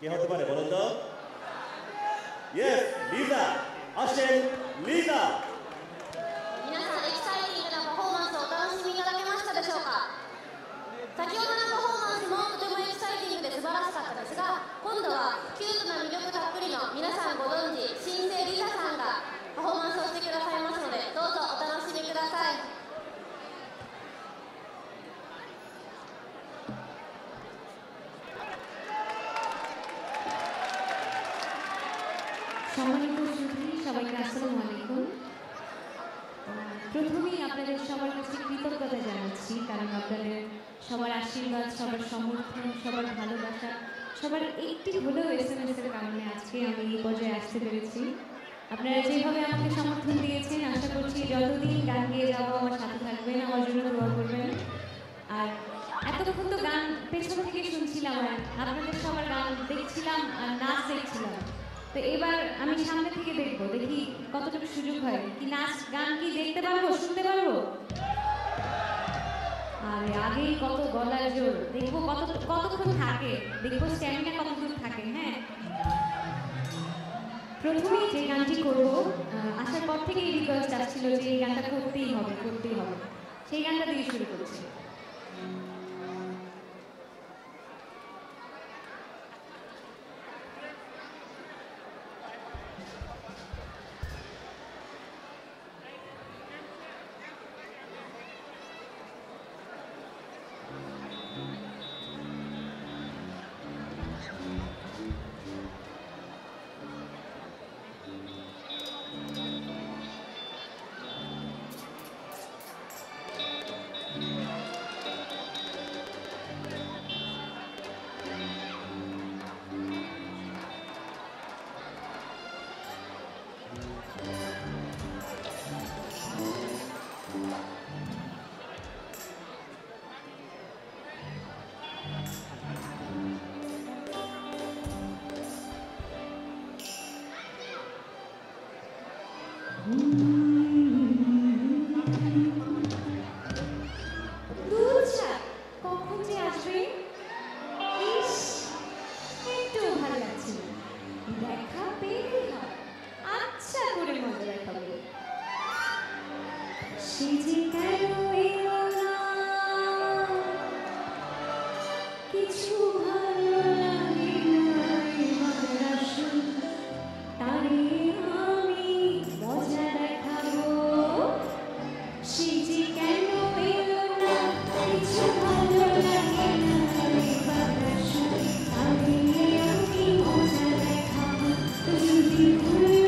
কে হতে পারে বলুন তো? ইয়েস, লিজা। আসেন লিজা। 皆さんエキサイティングなパフォーマンスをお楽しみいただけましたでしょうか。先ほどのパフォーマンスもとてもエキサイティングで素晴らしかったですが、今度はキュートな魅力たっぷりの皆さんご存知新生リザさんがパフォーマンスをしてくださいますので、どうぞお楽しみください。সম্মানিত সুধী, সবাইকে আসসালামু আলাইকুম। প্রথমেই আপনাদের সবার কাছে কৃতজ্ঞতা জানাচ্ছি, কারণ আপনাদের সবার আশীর্বাদ, সবার সমর্থন, সবার ভালোবাসা, সবার একটি হলেও SMS এর কারণে আজকে আমি এই পর্যায়ে আসতে পেরেছি। আপনারা যেভাবে আমাকে সমর্থন দিয়েছেন, আশা করছি যতদিন গান গেয়ে যাবো আমার সাথে থাকবেন, আমার জন্য দোয়া করবেন। আর এতক্ষণ তো গান পেছন থেকে শুনছিলাম, আর আপনাদের সবার গান দেখছিলাম আর নাচ দেখছিলাম। তো এবার আমি সামনে থেকে দেখবো, দেখি কতটুকু সুযোগ হয়, কি নাচ গান কি দেখতে পারবো, শুনতে পারবো। আর আগেই কত গলার জোর, দেখবো কতক্ষণ থাকে, দেখবো স্ট্যামিনা কতদূর থাকে। হ্যাঁ, প্রথমেই যে গানটি করবো, আসার পর থেকেই রিকোয়েস্ট আসছিল যে এই গানটা করতেই হবে। সেই গানটা দিয়ে শুরু করছি। কখন যে আসবে, একটু ভালো লাগছে না, দেখা পেলে আচ্ছা করে মজা দেখাবে। সে যে কেন এলো না, কিছু ভালো লাগে না, তারে আমি মজা দেখাবো। সে যে কেন এলো না, কিছু ভালো লাগে না, তারে আমি মজা দেখাবো। যদি ভুলে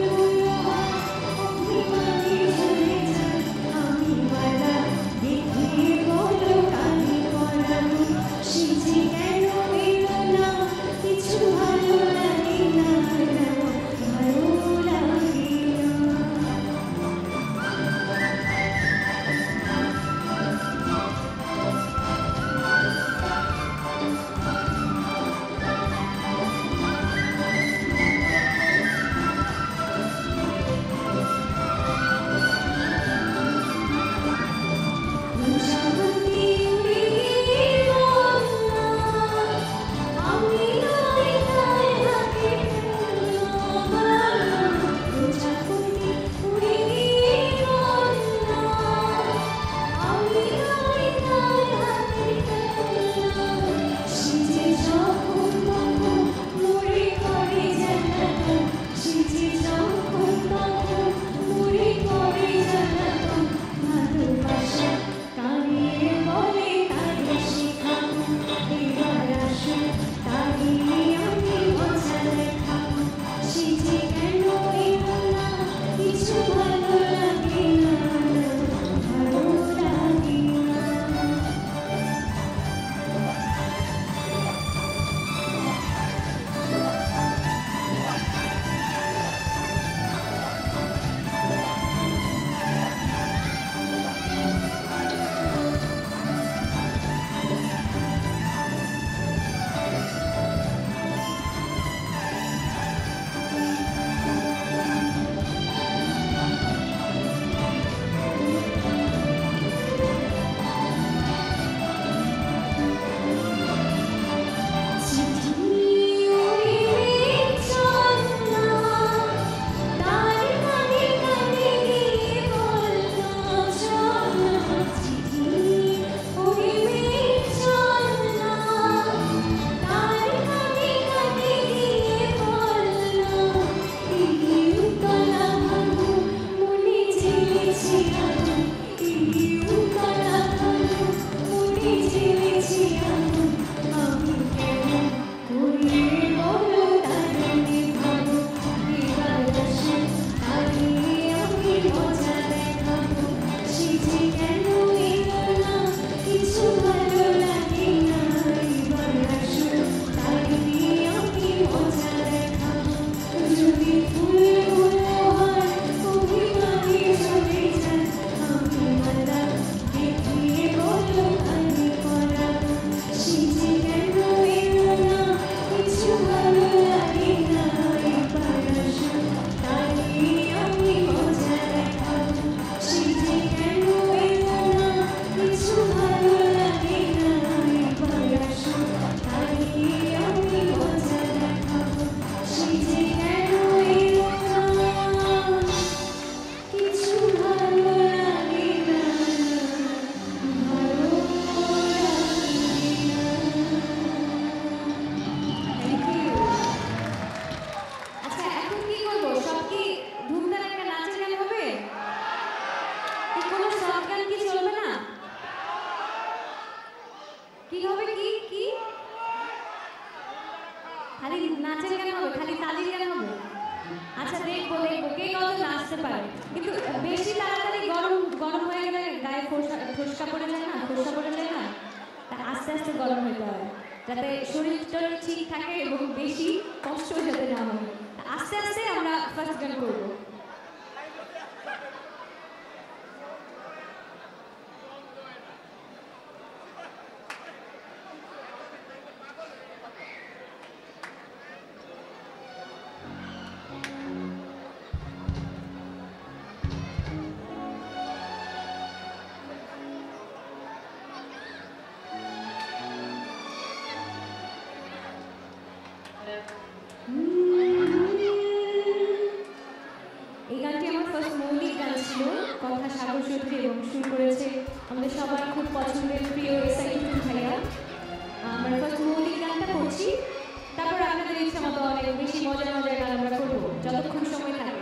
অভিমানে চলে যায়, আমি মালা দেখিয়ে বলো কানে পড়াবো। সে যে কেন এলো খালি নাচের গান হবে, খালি তালির গান হবে? আচ্ছা দেখবো দেখবো কে কত নাচতে পারে, কিন্তু বেশি তাড়াতাড়ি গরম গরম হয়ে গেলে গায়ে ফোসকা পড়ে যায় না, ফোসকা পড়ে যায় না, তা আস্তে আস্তে গরম হতে হয় যাতে শরীর টরীর ঠিক থাকে এবং বেশি কষ্ট যাতে না হয়। আস্তে আস্তে আমরা ফার্স্ট গান করবো। এই গানটি আমার ফার্স্ট মৌলিক গান ছিল, কথা সাগর চৌধুরী এবং সুর করেছে আমাদের সবার খুব পছন্দের প্রিয় এসআই ভাইয়া। আমার ফার্স্ট মৌলিক গানটা করছি, তারপর আপনাদের ইচ্ছা মতো অনেক বেশি মজার মজার গান আমরা করবো যতক্ষণ সময় থাকে।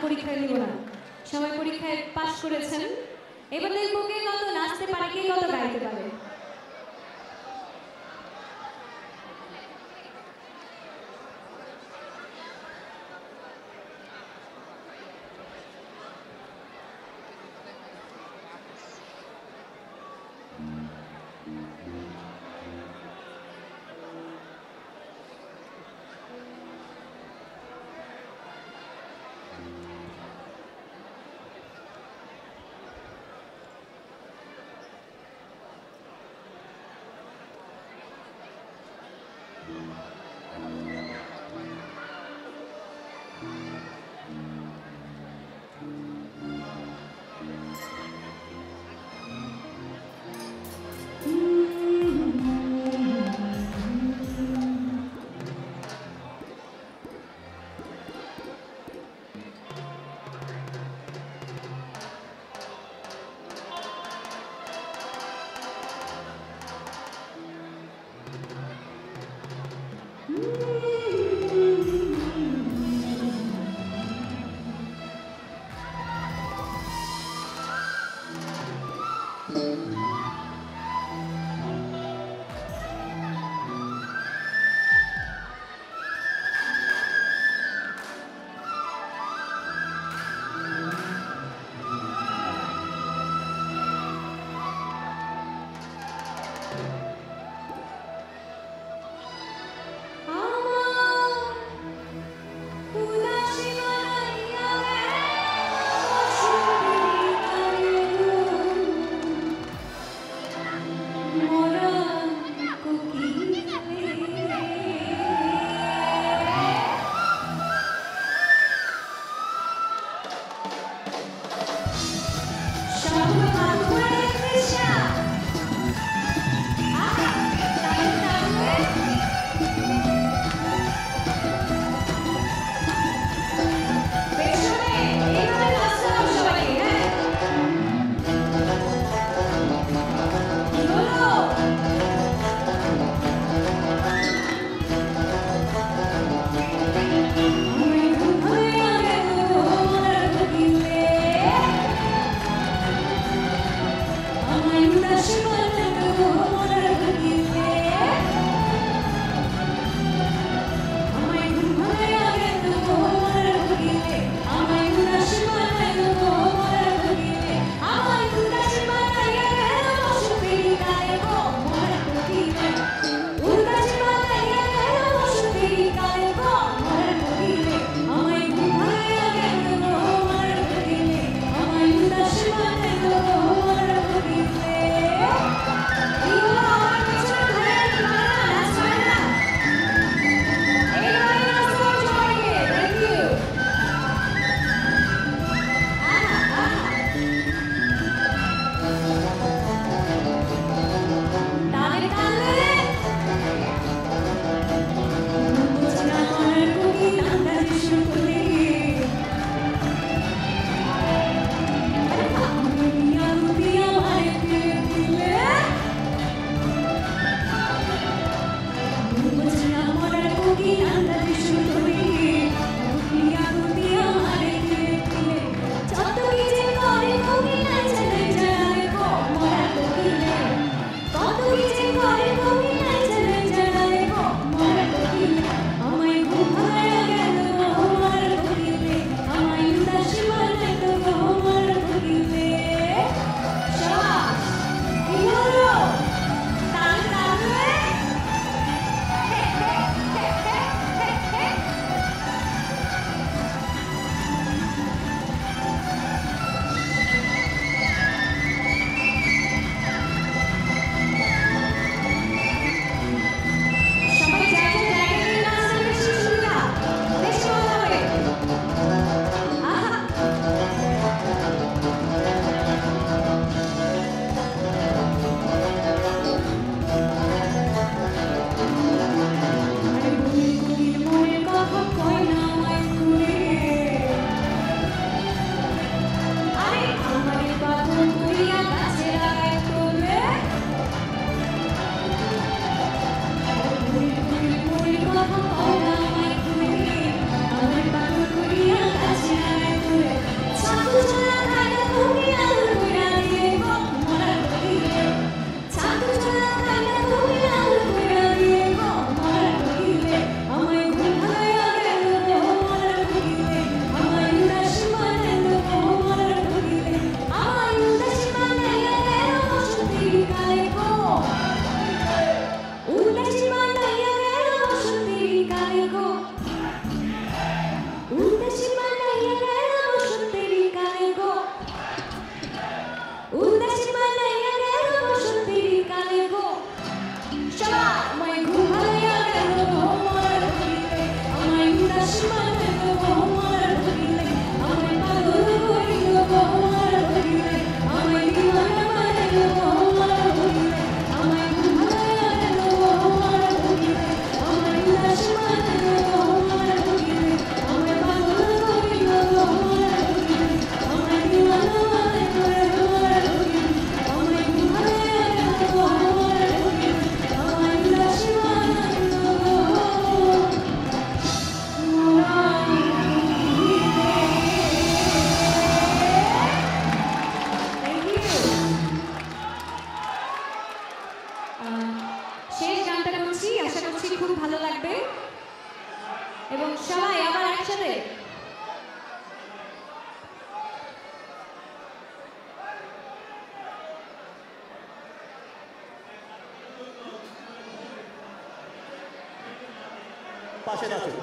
পরীক্ষায় নিব না, সবাই পরীক্ষায় পাশ করেছেন। এবার দেখবো কে কত নাচতে পারে, কে কত গাইতে পারে। সবাই আবার একসাথে। পাশে নাচুন।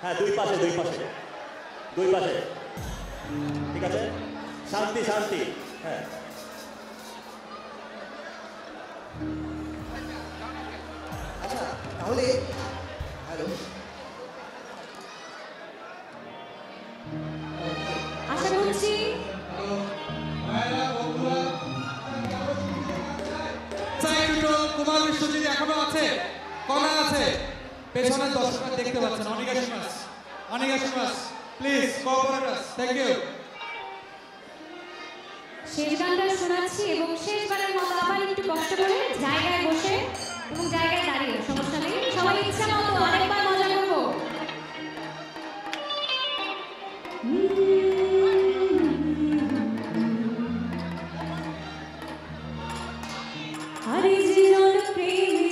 হ্যাঁ, দুই পাশে দুই পাশে দুই পাশে, ঠিক আছে? শান্তি শান্তি। হ্যাঁ, আচ্ছা তাহলে হ্যালো, আশা করছি কুমার বিশ্বজিৎ এখনো আছে, কলা আছে, পেছনের দর্শকরা দেখতে পাচ্ছেন। অনিগাশিমাস please cooperate us. Thank you. শেষ গানটা শোনাচ্ছি এবং শেষবারের মতো আবার একটু কষ্ট করে জায়গায় বসে এবং জায়গায় দাঁড়িয়ে, সমস্যা নেই, সবাই ইচ্ছা মতো আরেকবার মজা করবো। আরে জীবন প্রেমী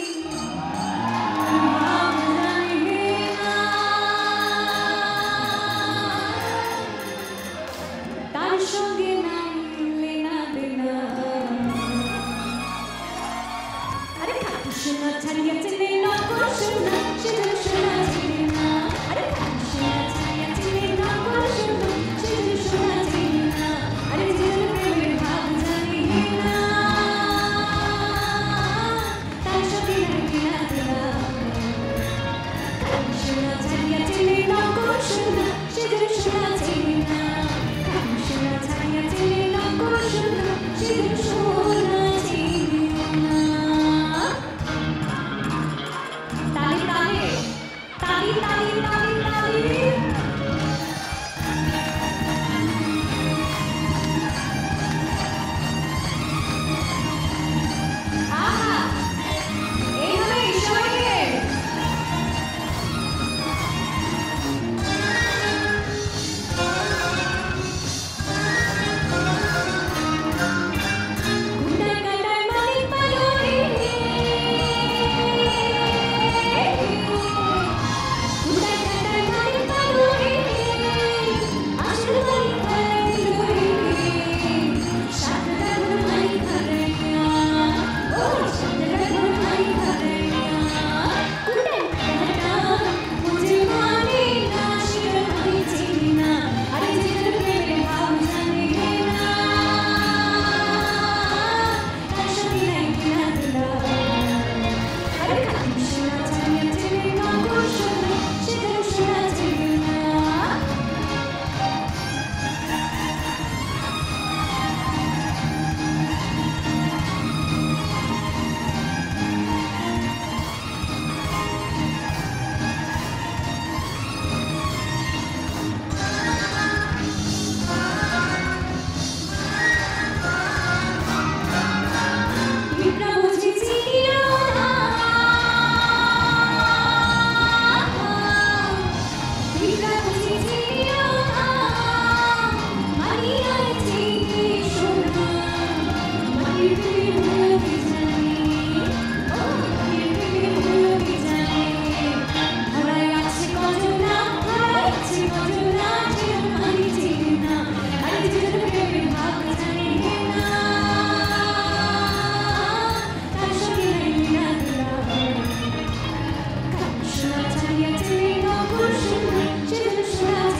তার সঙ্গে নাই লেনা দেনা। আরে খাটু সোনা ছাড়িয়া চেনে নকল সোনা, সেজন্য সোনা চেনে না। আরে খাটু সোনা ছাড়িয়া চেনে নকল সোনা, সেজন্য সোনা চেনে না। আরে জীবন প্রেমের ভাব জানে না, তার সঙ্গে নাই লেনা দেনা। খাটু সোনা ছাড়িয়া চেনে নকল সোনা, সেজন্য সোনা চেনে না। She's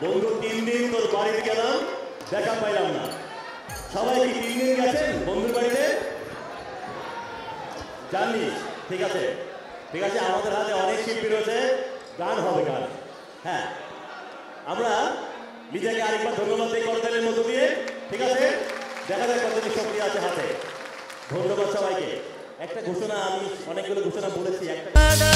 বন্ধু 3 দিন তোর বাড়িতে গেলাম, দেখা পাইলাম না। সবাই কি 3 দিন গেছেন বন্ধুর বাড়িতে? জানি, ঠিক আছে ঠিক আছে, আমাদের হাতে অনেক শিল্পী রয়েছে, গান হবে গান। হ্যাঁ, আমরা নিজেকে আরেকবার ধন্যবাদ দিই করতালের মধ্য দিয়ে, ঠিক আছে? দেখা যায় কতদিন শক্তি আছে হাতে। ধন্যবাদ সবাইকে। একটা ঘোষণা, আমি অনেকগুলো ঘোষণা বলেছি, একটা